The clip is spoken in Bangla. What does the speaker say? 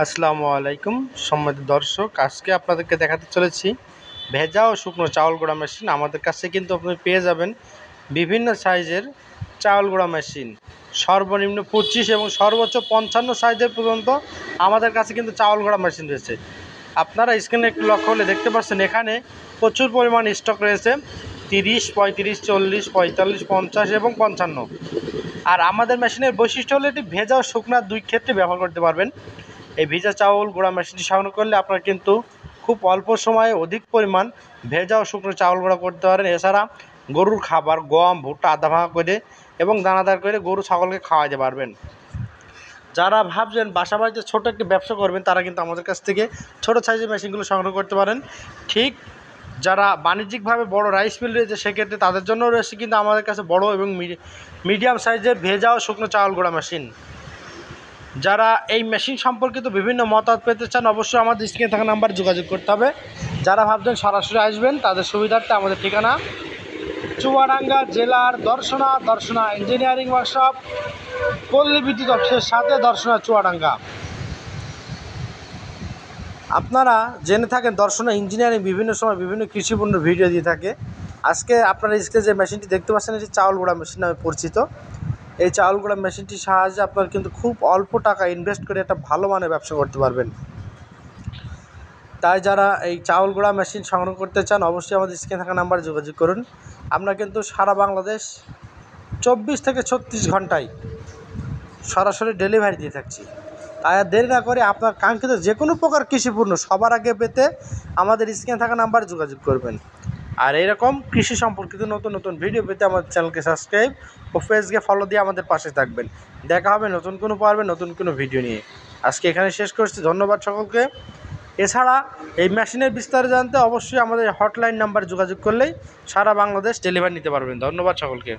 আসসালামু আলাইকুম সম্মানিত দর্শক, আজকে আপনাদেরকে দেখাতে চলেছি ভেজা ও শুকনো চাউল গুঁড়া মেশিন। আমাদের কাছে কিন্তু আপনি পেয়ে যাবেন বিভিন্ন সাইজের চাউল গুঁড়া মেশিন, সর্বনিম্ন 25 এবং সর্বোচ্চ 55 সাইজের পর্যন্ত আমাদের কাছে কিন্তু চাউল গুঁড়া মেশিন রয়েছে। আপনারা স্ক্রিনে একটু লক্ষ্য হলে দেখতে পাচ্ছেন এখানে প্রচুর পরিমাণ স্টক রয়েছে, 30, 35, 40, 45, 50 এবং 55। আর আমাদের মেশিনের বৈশিষ্ট্য হলো এটি ভেজা ও শুকনা দুই ক্ষেত্রে ব্যবহার করতে পারবেন। এই ভেজা চাউল গুঁড়া মেশিনটি সংগ্রহ করলে আপনারা কিন্তু খুব অল্প সময়ে অধিক পরিমাণ ভেজা ও শুকনো চাউল গুঁড়া করতে পারেন। এছাড়া গরুর খাবার গম ভুট্টা আধা ভাঙা করে এবং দানাদার করে গরু ছাগলকে খাওয়াতে পারবেন। যারা ভাবছেন বাসা বাড়িতে ছোটো একটি ব্যবসা করবেন তারা কিন্তু আমাদের কাছ থেকে ছোটো সাইজের মেশিনগুলো সংগ্রহ করতে পারেন। ঠিক যারা বাণিজ্যিকভাবে বড় রাইস মিল রয়েছে সেক্ষেত্রে তাদের জন্য রয়েছে কিন্তু আমাদের কাছে বড় এবং মিডিয়াম সাইজের ভেজা ও শুকনো চাউল গুঁড়া মেশিন। যারা এই মেশিন সম্পর্কিত বিভিন্ন মতামত পেতে চান অবশ্যই আমাদের স্ক্রিনে থাকা নাম্বার যোগাযোগ করতে হবে। যারা ভাবছেন সরাসরি আসবেন তাদের সুবিধার্থে আমাদের ঠিকানা চুয়াডাঙ্গা জেলার দর্শনা ইঞ্জিনিয়ারিং ওয়ার্কশপ, পল্লী বিদ্যুৎ অফিসের সাথে দর্শনা চুয়াডাঙ্গা। আপনারা জেনে থাকেন দর্শনা ইঞ্জিনিয়ারিং বিভিন্ন সময় বিভিন্ন কৃষিপণ্য ভিডিও দিয়ে থাকে। আজকে আপনারা স্ক্রিনে যে মেশিনটি দেখতে পাচ্ছেন এটি চাউল গুঁড়া মেশিন নামে পরিচিত। এই চাউল গুঁড়া মেশিনটির সাহায্যে আপনারা কিন্তু খুব অল্প টাকা ইনভেস্ট করে একটা ভালো মানের ব্যবসা করতে পারবেন। তাই যারা এই চাউল গুঁড়া মেশিন সংগ্রহ করতে চান অবশ্যই আমাদের স্ক্রিনে থাকা নাম্বারে যোগাযোগ করুন। আমরা কিন্তু সারা বাংলাদেশ 24 থেকে 36 ঘন্টায় সরাসরি ডেলিভারি দিয়ে থাকছি। তাই আর দেরি না করে আপনার কাঙ্ক্ষিত যে কোনো প্রকার কৃষিপণ্য সবার আগে পেতে আমাদের স্ক্রিনে থাকা নাম্বারে যোগাযোগ করবেন। আর এরকম কৃষি সম্পর্কিত নতুন নতুন ভিডিও পেতে আমাদের চ্যানেলকে সাবস্ক্রাইব ও পেজকে ফলো দিয়ে আমাদের পাশে থাকবেন। দেখা হবে নতুন কোনো পর্বে নতুন কোনো ভিডিও নিয়ে। আজকে এখানে শেষ করছি, ধন্যবাদ সকলকে। এছাড়া এই মেশিনের বিস্তারে জানতে অবশ্যই আমাদের হটলাইন নাম্বারে যোগাযোগ করলেই সারা বাংলাদেশ ডেলিভারি নিতে পারবেন। ধন্যবাদ সকলকে।